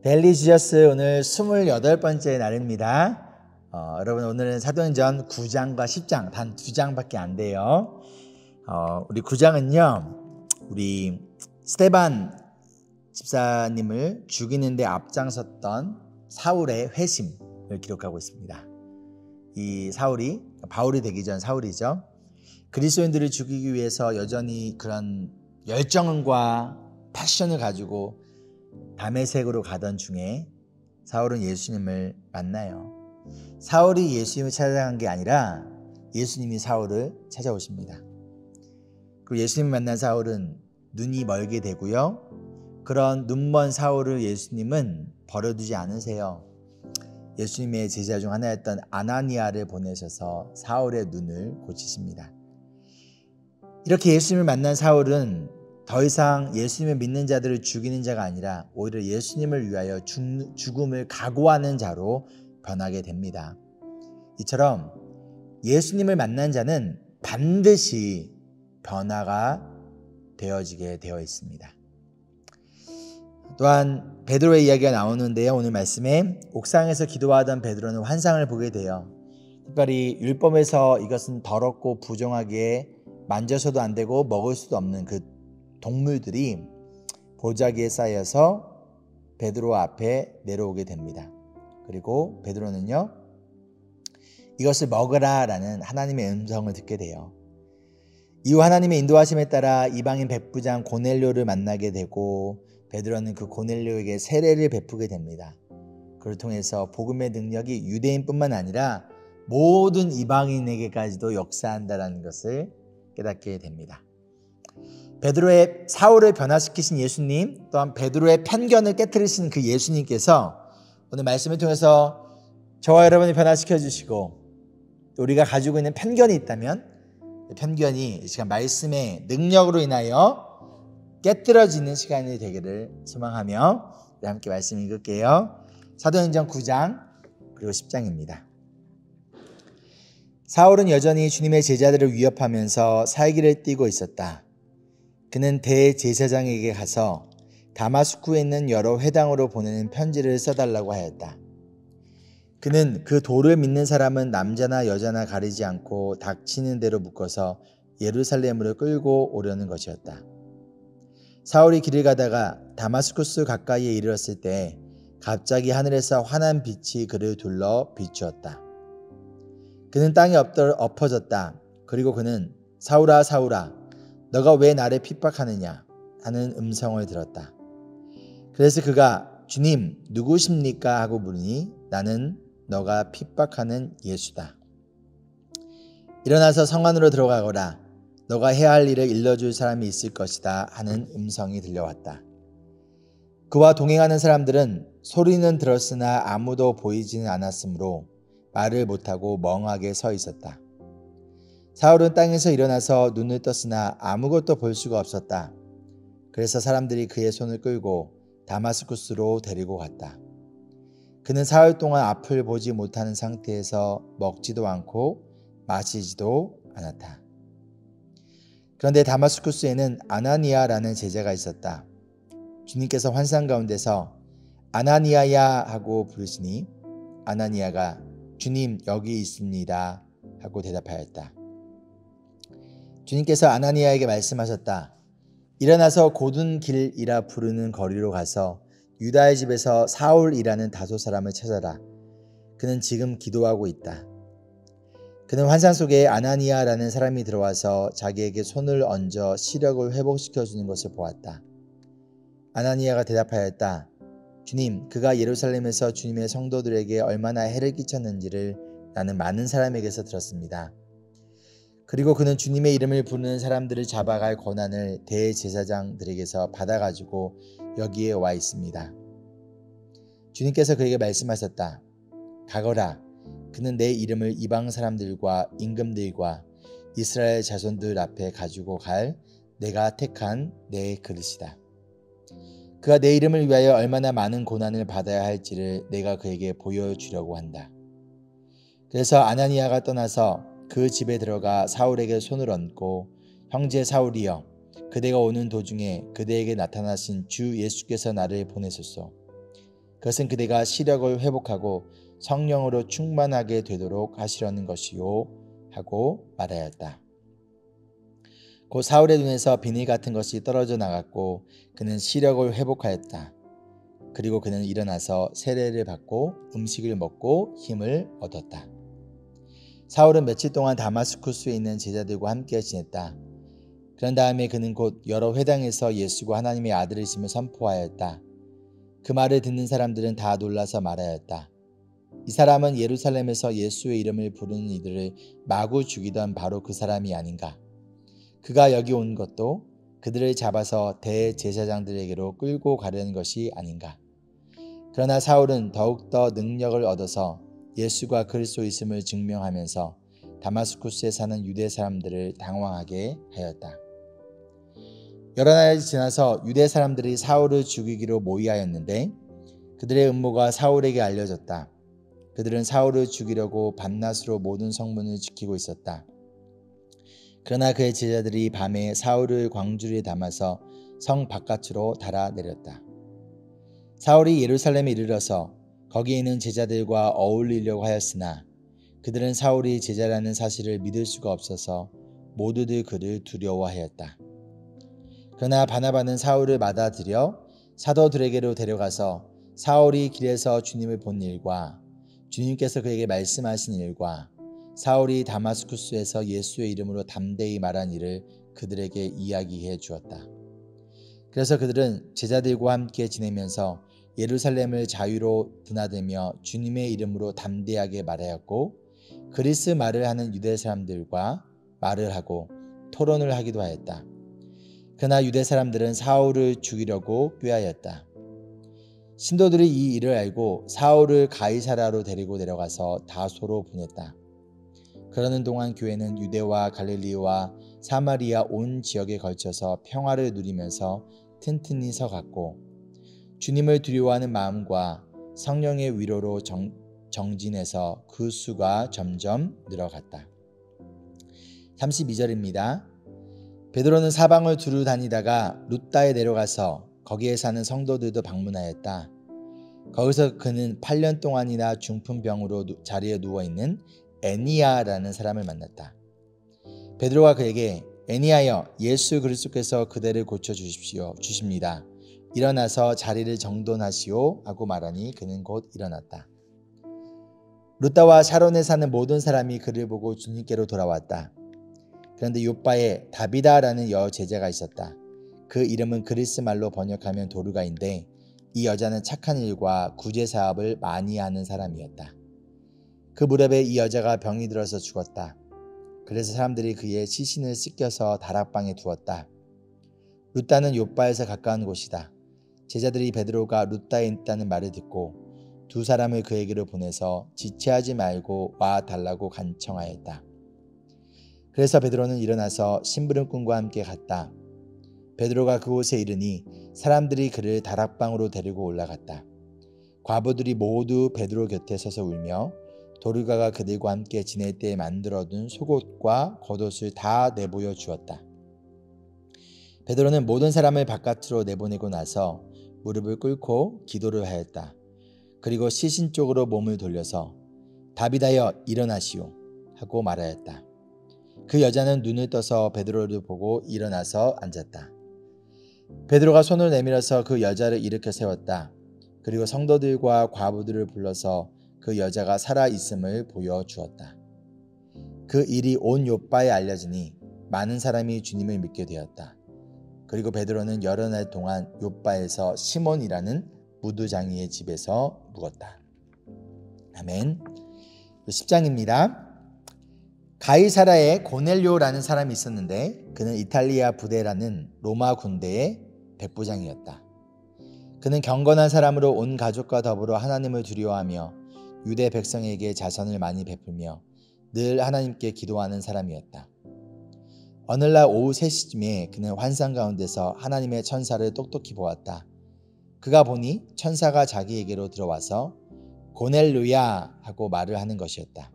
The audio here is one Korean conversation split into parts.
데일리 지저스 오늘 28번째 날입니다. 여러분 오늘은 사도행전 9장과 10장 단 2장밖에 안 돼요. 우리 9장은요. 우리 스데반 집사님을 죽이는 데 앞장섰던 사울의 회심을 기록하고 있습니다. 이 사울이 바울이 되기 전 사울이죠. 그리스도인들을 죽이기 위해서 여전히 그런 열정과 패션을 가지고 다메섹으로 가던 중에 사울은 예수님을 만나요. 사울이 예수님을 찾아간 게 아니라 예수님이 사울을 찾아오십니다. 그리고 예수님을 만난 사울은 눈이 멀게 되고요. 그런 눈먼 사울을 예수님은 버려두지 않으세요. 예수님의 제자 중 하나였던 아나니아를 보내셔서 사울의 눈을 고치십니다. 이렇게 예수님을 만난 사울은 더 이상 예수님을 믿는 자들을 죽이는 자가 아니라 오히려 예수님을 위하여 죽음을 각오하는 자로 변하게 됩니다. 이처럼 예수님을 만난 자는 반드시 변화가 되어지게 되어 있습니다. 또한 베드로의 이야기가 나오는데요. 오늘 말씀에 옥상에서 기도하던 베드로는 환상을 보게 돼요. 특별히 율법에서 이것은 더럽고 부정하기에 만져서도 안 되고 먹을 수도 없는 그 동물들이 보자기에 쌓여서 베드로 앞에 내려오게 됩니다. 그리고 베드로는요, 이것을 먹으라 라는 하나님의 음성을 듣게 돼요. 이후 하나님의 인도하심에 따라 이방인 백부장 고넬료를 만나게 되고 베드로는 그 고넬료에게 세례를 베푸게 됩니다. 그를 통해서 복음의 능력이 유대인뿐만 아니라 모든 이방인에게까지도 역사한다는 것을 깨닫게 됩니다. 베드로의 사울을 변화시키신 예수님, 또한 베드로의 편견을 깨트리신 그 예수님께서 오늘 말씀을 통해서 저와 여러분을 변화시켜 주시고 우리가 가지고 있는 편견이 있다면 편견이 이 시간 말씀의 능력으로 인하여 깨트려지는 시간이 되기를 소망하며 함께 말씀 읽을게요. 사도행전 9장 그리고 10장입니다. 사울은 여전히 주님의 제자들을 위협하면서 살기를 띠고 있었다. 그는 대제사장에게 가서 다마스쿠에 있는 여러 회당으로 보내는 편지를 써달라고 하였다. 그는 그 도를 믿는 사람은 남자나 여자나 가리지 않고 닥치는 대로 묶어서 예루살렘으로 끌고 오려는 것이었다. 사울이 길을 가다가 다마스쿠스 가까이에 이르렀을 때 갑자기 하늘에서 환한 빛이 그를 둘러 비추었다. 그는 땅에 엎어졌다. 그리고 그는 사울아 사울아 너가 왜 나를 핍박하느냐 하는 음성을 들었다. 그래서 그가 주님 누구십니까 하고 물으니 나는 너가 핍박하는 예수다. 일어나서 성 안으로 들어가거라. 너가 해야 할 일을 일러줄 사람이 있을 것이다 하는 음성이 들려왔다. 그와 동행하는 사람들은 소리는 들었으나 아무도 보이지는 않았으므로 말을 못하고 멍하게 서 있었다. 사울은 땅에서 일어나서 눈을 떴으나 아무것도 볼 수가 없었다. 그래서 사람들이 그의 손을 끌고 다마스쿠스로 데리고 갔다. 그는 사흘 동안 앞을 보지 못하는 상태에서 먹지도 않고 마시지도 않았다. 그런데 다마스쿠스에는 아나니아라는 제자가 있었다. 주님께서 환상 가운데서 아나니아야 하고 부르시니 아나니아가 주님 여기 있습니다 하고 대답하였다. 주님께서 아나니아에게 말씀하셨다. 일어나서 고든 길이라 부르는 거리로 가서 유다의 집에서 사울이라는 다소 사람을 찾아라. 그는 지금 기도하고 있다. 그는 환상 속에 아나니아라는 사람이 들어와서 자기에게 손을 얹어 시력을 회복시켜주는 것을 보았다. 아나니아가 대답하였다. 주님, 그가 예루살렘에서 주님의 성도들에게 얼마나 해를 끼쳤는지를 나는 많은 사람에게서 들었습니다. 그리고 그는 주님의 이름을 부르는 사람들을 잡아갈 권한을 대제사장들에게서 받아가지고 여기에 와 있습니다. 주님께서 그에게 말씀하셨다. 가거라. 그는 내 이름을 이방 사람들과 임금들과 이스라엘 자손들 앞에 가지고 갈 내가 택한 내 그릇이다. 그가 내 이름을 위하여 얼마나 많은 고난을 받아야 할지를 내가 그에게 보여주려고 한다. 그래서 아나니아가 떠나서 그 집에 들어가 사울에게 손을 얹고 형제 사울이여 그대가 오는 도중에 그대에게 나타나신 주 예수께서 나를 보내소서. 그것은 그대가 시력을 회복하고 성령으로 충만하게 되도록 하시려는 것이요 하고 말하였다. 곧 사울의 눈에서 비닐 같은 것이 떨어져 나갔고 그는 시력을 회복하였다. 그리고 그는 일어나서 세례를 받고 음식을 먹고 힘을 얻었다. 사울은 며칠 동안 다마스쿠스에 있는 제자들과 함께 지냈다. 그런 다음에 그는 곧 여러 회당에서 예수가 하나님의 아들이심을 선포하였다. 그 말을 듣는 사람들은 다 놀라서 말하였다. 이 사람은 예루살렘에서 예수의 이름을 부르는 이들을 마구 죽이던 바로 그 사람이 아닌가. 그가 여기 온 것도 그들을 잡아서 대제사장들에게로 끌고 가려는 것이 아닌가. 그러나 사울은 더욱더 능력을 얻어서 예수가 그리스도이심을 증명하면서 다마스쿠스에 사는 유대 사람들을 당황하게 하였다. 여러 날이 지나서 유대 사람들이 사울을 죽이기로 모의하였는데 그들의 음모가 사울에게 알려졌다. 그들은 사울을 죽이려고 밤낮으로 모든 성문을 지키고 있었다. 그러나 그의 제자들이 밤에 사울을 광주리에 담아서 성 바깥으로 달아내렸다. 사울이 예루살렘에 이르러서 거기에 있는 제자들과 어울리려고 하였으나 그들은 사울이 제자라는 사실을 믿을 수가 없어서 모두들 그를 두려워하였다. 그러나 바나바는 사울을 받아들여 사도들에게로 데려가서 사울이 길에서 주님을 본 일과 주님께서 그에게 말씀하신 일과 사울이 다마스쿠스에서 예수의 이름으로 담대히 말한 일을 그들에게 이야기해 주었다. 그래서 그들은 제자들과 함께 지내면서 예루살렘을 자유로 드나들며 주님의 이름으로 담대하게 말하였고 그리스 말을 하는 유대 사람들과 말을 하고 토론을 하기도 하였다. 그러나 유대 사람들은 사울을 죽이려고 꾀하였다. 신도들이 이 일을 알고 사울을 가이사랴로 데리고 내려가서 다소로 보냈다. 그러는 동안 교회는 유대와 갈릴리와 사마리아 온 지역에 걸쳐서 평화를 누리면서 튼튼히 서갔고 주님을 두려워하는 마음과 성령의 위로로 정진해서 그 수가 점점 늘어갔다. 32절입니다. 베드로는 사방을 두루 다니다가 룻다에 내려가서 거기에 사는 성도들도 방문하였다. 거기서 그는 8년 동안이나 중풍병으로 자리에 누워있는 애니야라는 사람을 만났다. 베드로가 그에게 애니야여 예수 그리스도께서 그대를 고쳐주십니다. 일어나서 자리를 정돈하시오 하고 말하니 그는 곧 일어났다. 룻다와 샤론에 사는 모든 사람이 그를 보고 주님께로 돌아왔다. 그런데 요바에 다비다라는 여제자가 있었다. 그 이름은 그리스 말로 번역하면 도르가인데 이 여자는 착한 일과 구제 사업을 많이 하는 사람이었다. 그 무렵에 이 여자가 병이 들어서 죽었다. 그래서 사람들이 그의 시신을 씻겨서 다락방에 두었다. 룻다는 요바에서 가까운 곳이다. 제자들이 베드로가 룻다에 있다는 말을 듣고 두 사람을 그에게로 보내서 지체하지 말고 와 달라고 간청하였다. 그래서 베드로는 일어나서 심부름꾼과 함께 갔다. 베드로가 그곳에 이르니 사람들이 그를 다락방으로 데리고 올라갔다. 과부들이 모두 베드로 곁에 서서 울며 도르가가 그들과 함께 지낼 때 만들어둔 속옷과 겉옷을 다 내보여 주었다. 베드로는 모든 사람을 바깥으로 내보내고 나서 무릎을 꿇고 기도를 하였다. 그리고 시신 쪽으로 몸을 돌려서 다비다여 일어나시오 하고 말하였다. 그 여자는 눈을 떠서 베드로를 보고 일어나서 앉았다. 베드로가 손을 내밀어서 그 여자를 일으켜 세웠다. 그리고 성도들과 과부들을 불러서 그 여자가 살아있음을 보여주었다. 그 일이 온 요바에 알려지니 많은 사람이 주님을 믿게 되었다. 그리고 베드로는 여러 날 동안 요바에서 시몬이라는 무두장이의 집에서 묵었다. 아멘. 10장입니다. 가이사라에 고넬료라는 사람이 있었는데 그는 이탈리아 부대라는 로마 군대의 백부장이었다. 그는 경건한 사람으로 온 가족과 더불어 하나님을 두려워하며 유대 백성에게 자선을 많이 베풀며 늘 하나님께 기도하는 사람이었다. 어느날 오후 3시쯤에 그는 환상 가운데서 하나님의 천사를 똑똑히 보았다. 그가 보니 천사가 자기에게로 들어와서 고넬료야 하고 말을 하는 것이었다.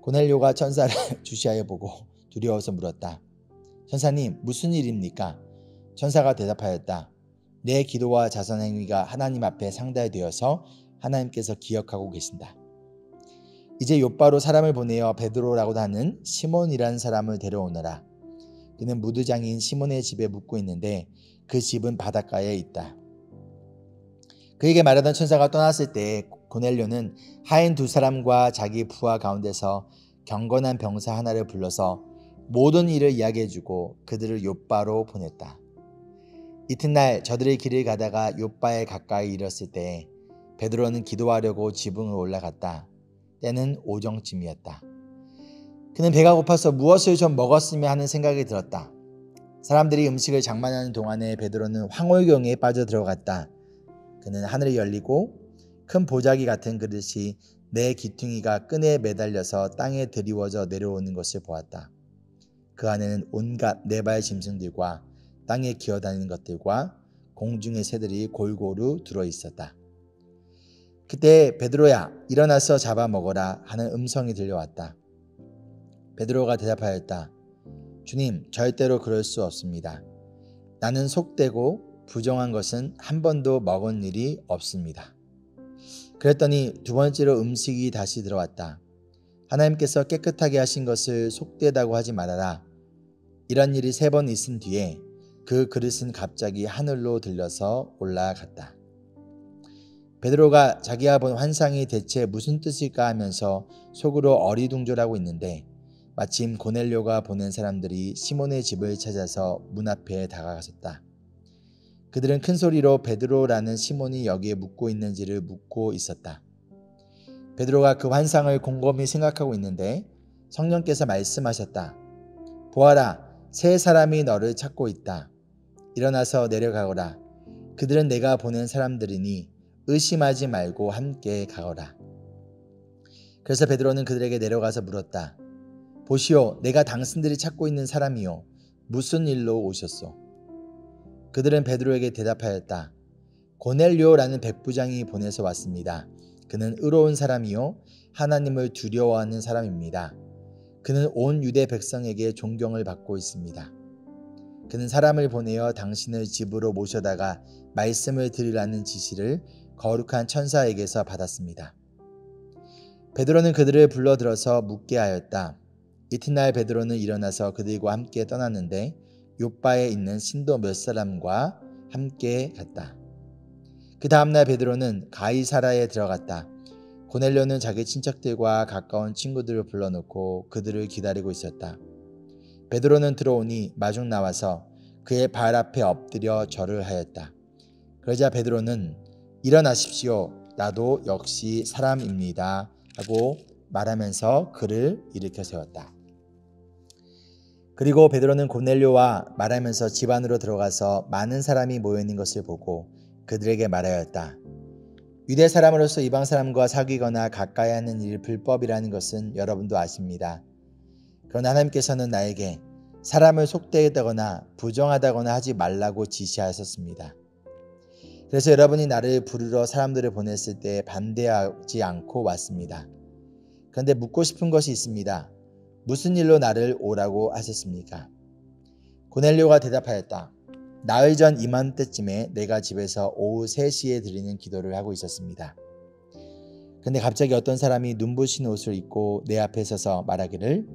고넬료가 천사를 주시하여 보고 두려워서 물었다. 천사님 무슨 일입니까? 천사가 대답하였다. 내 기도와 자선 행위가 하나님 앞에 상달되어서 하나님께서 기억하고 계신다. 이제 욥바로 사람을 보내어 베드로라고도 하는 시몬이라는 사람을 데려오너라. 그는 무두장인 시몬의 집에 묵고 있는데 그 집은 바닷가에 있다. 그에게 말하던 천사가 떠났을 때 고넬료는 하인 두 사람과 자기 부하 가운데서 경건한 병사 하나를 불러서 모든 일을 이야기해주고 그들을 욥바로 보냈다. 이튿날 저들의 길을 가다가 욥바에 가까이 이르렀을 때 베드로는 기도하려고 지붕을 올라갔다. 때는 오정쯤이었다. 그는 배가 고파서 무엇을 좀 먹었으면 하는 생각이 들었다. 사람들이 음식을 장만하는 동안에 베드로는 황홀경에 빠져 들어갔다. 그는 하늘이 열리고 큰 보자기 같은 그릇이 내 귀퉁이가 끈에 매달려서 땅에 드리워져 내려오는 것을 보았다. 그 안에는 온갖 네 발 짐승들과 땅에 기어다니는 것들과 공중의 새들이 골고루 들어있었다. 그때 베드로야 일어나서 잡아먹어라 하는 음성이 들려왔다. 베드로가 대답하였다. 주님, 절대로 그럴 수 없습니다. 나는 속되고 부정한 것은 한 번도 먹은 일이 없습니다. 그랬더니 두 번째로 음식이 다시 들어왔다. 하나님께서 깨끗하게 하신 것을 속되다고 하지 말아라. 이런 일이 3번 있은 뒤에 그 그릇은 갑자기 하늘로 들려서 올라갔다. 베드로가 자기가 본 환상이 대체 무슨 뜻일까 하면서 속으로 어리둥절하고 있는데 마침 고넬료가 보낸 사람들이 시몬의 집을 찾아서 문 앞에 다가갔었다. 그들은 큰 소리로 베드로라는 시몬이 여기에 묵고 있는지를 묻고 있었다. 베드로가 그 환상을 곰곰이 생각하고 있는데 성령께서 말씀하셨다. 보아라, 3 사람이 너를 찾고 있다. 일어나서 내려가거라. 그들은 내가 보낸 사람들이니 의심하지 말고 함께 가거라. 그래서 베드로는 그들에게 내려가서 물었다. 보시오, 내가 당신들이 찾고 있는 사람이요. 무슨 일로 오셨소? 그들은 베드로에게 대답하였다. 고넬료라는 백부장이 보내서 왔습니다. 그는 의로운 사람이요. 하나님을 두려워하는 사람입니다. 그는 온 유대 백성에게 존경을 받고 있습니다. 그는 사람을 보내어 당신을 집으로 모셔다가 말씀을 드리라는 지시를 거룩한 천사에게서 받았습니다. 베드로는 그들을 불러들어서 묻게 하였다. 이튿날 베드로는 일어나서 그들과 함께 떠났는데 욥바에 있는 신도 몇 사람과 함께 갔다. 그 다음날 베드로는 가이사라에 들어갔다. 고넬료는 자기 친척들과 가까운 친구들을 불러놓고 그들을 기다리고 있었다. 베드로는 들어오니 마중 나와서 그의 발 앞에 엎드려 절을 하였다. 그러자 베드로는 일어나십시오. 나도 역시 사람입니다. 하고 말하면서 그를 일으켜 세웠다. 그리고 베드로는 고넬료와 말하면서 집 안으로 들어가서 많은 사람이 모여있는 것을 보고 그들에게 말하였다. 유대 사람으로서 이방 사람과 사귀거나 가까이 하는 일이 불법이라는 것은 여러분도 아십니다. 그러나 하나님께서는 나에게 사람을 속되다거나 부정하다거나 하지 말라고 지시하셨습니다. 그래서 여러분이 나를 부르러 사람들을 보냈을 때 반대하지 않고 왔습니다. 그런데 묻고 싶은 것이 있습니다. 무슨 일로 나를 오라고 하셨습니까? 고넬료가 대답하였다. 나흘 전 이맘때쯤에 내가 집에서 오후 3시에 드리는 기도를 하고 있었습니다. 근데 갑자기 어떤 사람이 눈부신 옷을 입고 내 앞에 서서 말하기를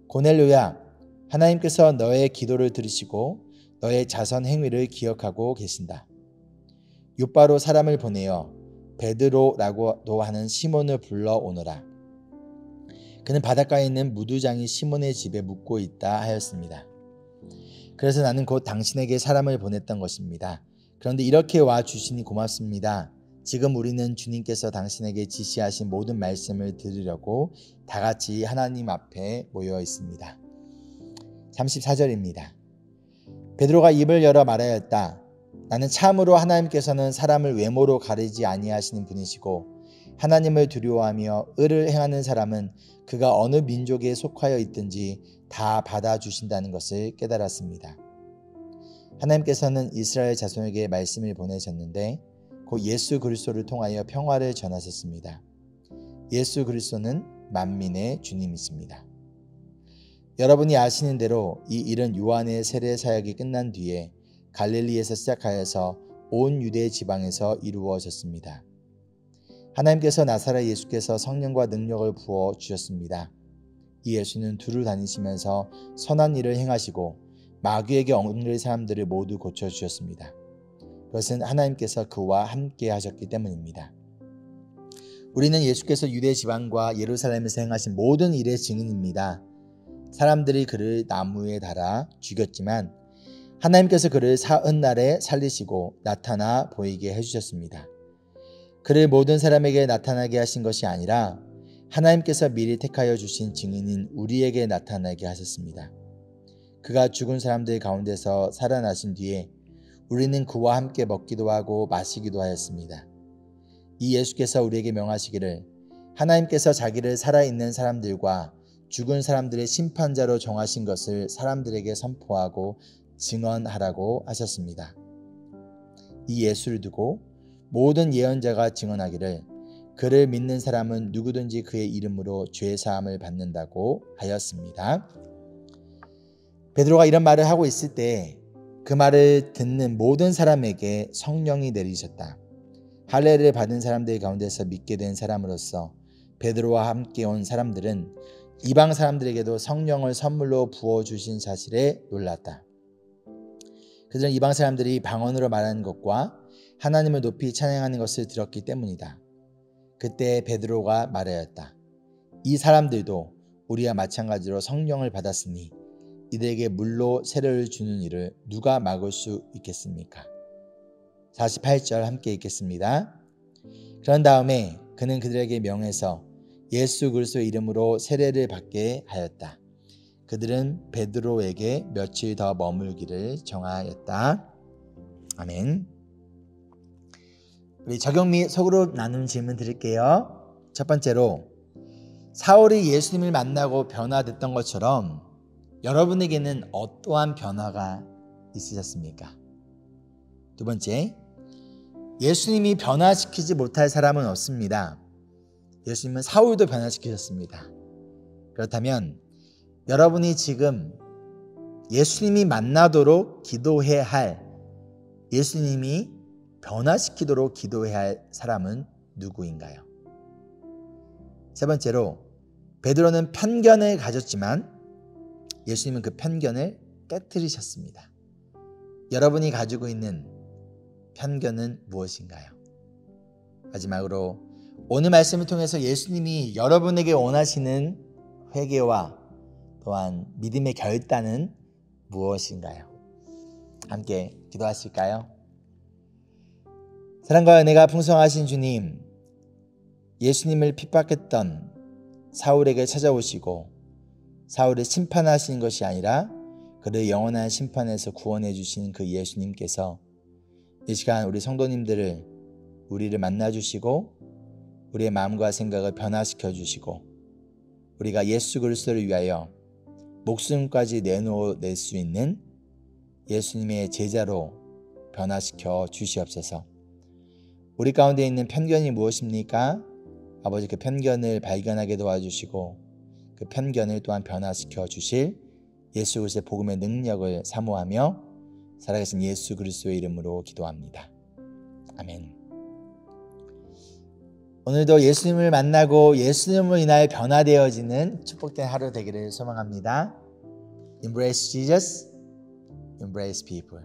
고넬료야, 하나님께서 너의 기도를 들으시고 너의 자선 행위를 기억하고 계신다. 욥바로 사람을 보내어 베드로라고도 하는 시몬을 불러오너라. 그는 바닷가에 있는 무두장이 시몬의 집에 묵고 있다 하였습니다. 그래서 나는 곧 당신에게 사람을 보냈던 것입니다. 그런데 이렇게 와 주시니 고맙습니다. 지금 우리는 주님께서 당신에게 지시하신 모든 말씀을 들으려고 다 같이 하나님 앞에 모여 있습니다. 34절입니다. 베드로가 입을 열어 말하였다. 나는 참으로 하나님께서는 사람을 외모로 가리지 아니하시는 분이시고 하나님을 두려워하며 의를 행하는 사람은 그가 어느 민족에 속하여 있든지 다 받아주신다는 것을 깨달았습니다. 하나님께서는 이스라엘 자손에게 말씀을 보내셨는데 곧 예수 그리스도를 통하여 평화를 전하셨습니다. 예수 그리스도는 만민의 주님이십니다. 여러분이 아시는 대로 이 일은 요한의 세례 사역이 끝난 뒤에 갈릴리에서 시작하여서 온 유대 지방에서 이루어졌습니다. 하나님께서 나사렛 예수께서 성령과 능력을 부어 주셨습니다. 이 예수는 두루 다니시면서 선한 일을 행하시고 마귀에게 억눌린 사람들을 모두 고쳐주셨습니다. 그것은 하나님께서 그와 함께 하셨기 때문입니다. 우리는 예수께서 유대 지방과 예루살렘에서 행하신 모든 일의 증인입니다. 사람들이 그를 나무에 달아 죽였지만 하나님께서 그를 사흘날에 살리시고 나타나 보이게 해주셨습니다. 그를 모든 사람에게 나타나게 하신 것이 아니라 하나님께서 미리 택하여 주신 증인인 우리에게 나타나게 하셨습니다. 그가 죽은 사람들 가운데서 살아나신 뒤에 우리는 그와 함께 먹기도 하고 마시기도 하였습니다. 이 예수께서 우리에게 명하시기를 하나님께서 자기를 살아있는 사람들과 죽은 사람들의 심판자로 정하신 것을 사람들에게 선포하고 증언하라고 하셨습니다. 이 예수를 두고 모든 예언자가 증언하기를 그를 믿는 사람은 누구든지 그의 이름으로 죄사함을 받는다고 하였습니다. 베드로가 이런 말을 하고 있을 때 그 말을 듣는 모든 사람에게 성령이 내리셨다. 할례를 받은 사람들 가운데서 믿게 된 사람으로서 베드로와 함께 온 사람들은 이방 사람들에게도 성령을 선물로 부어주신 사실에 놀랐다. 그들은 이방 사람들이 방언으로 말하는 것과 하나님을 높이 찬양하는 것을 들었기 때문이다. 그때 베드로가 말하였다. 이 사람들도 우리와 마찬가지로 성령을 받았으니 이들에게 물로 세례를 주는 일을 누가 막을 수 있겠습니까? 48절 함께 읽겠습니다. 그런 다음에 그는 그들에게 명해서 예수 그리스도의 이름으로 세례를 받게 하였다. 그들은 베드로에게 며칠 더 머물기를 정하였다. 아멘. 우리 적용 및 속으로 나눈 질문 드릴게요. 첫 번째로, 사울이 예수님을 만나고 변화됐던 것처럼 여러분에게는 어떠한 변화가 있으셨습니까? 두 번째, 예수님이 변화시키지 못할 사람은 없습니다. 예수님은 사울도 변화시키셨습니다. 그렇다면 여러분이 지금 예수님이 만나도록 기도해야 할, 예수님이 변화시키도록 기도해야 할 사람은 누구인가요? 세 번째로, 베드로는 편견을 가졌지만 예수님은 그 편견을 깨뜨리셨습니다. 여러분이 가지고 있는 편견은 무엇인가요? 마지막으로, 오늘 말씀을 통해서 예수님이 여러분에게 원하시는 회개와 또한 믿음의 결단은 무엇인가요? 함께 기도하실까요? 사랑과 은혜가 풍성하신 주님, 예수님을 핍박했던 사울에게 찾아오시고 사울을 심판하신 것이 아니라 그를 영원한 심판에서 구원해 주신 그 예수님께서 이 시간 우리 성도님들을, 우리를 만나주시고 우리의 마음과 생각을 변화시켜 주시고 우리가 예수 그리스도를 위하여 목숨까지 내놓을 수 있는 예수님의 제자로 변화시켜 주시옵소서. 우리 가운데 있는 편견이 무엇입니까? 아버지, 그 편견을 발견하게 도와주시고 그 편견을 또한 변화시켜 주실 예수 그리스도의 복음의 능력을 사모하며 살아계신 예수 그리스도의 이름으로 기도합니다. 아멘. 오늘도 예수님을 만나고 예수님으로 인하여 변화되어지는 축복된 하루 되기를 소망합니다. Embrace Jesus, embrace people.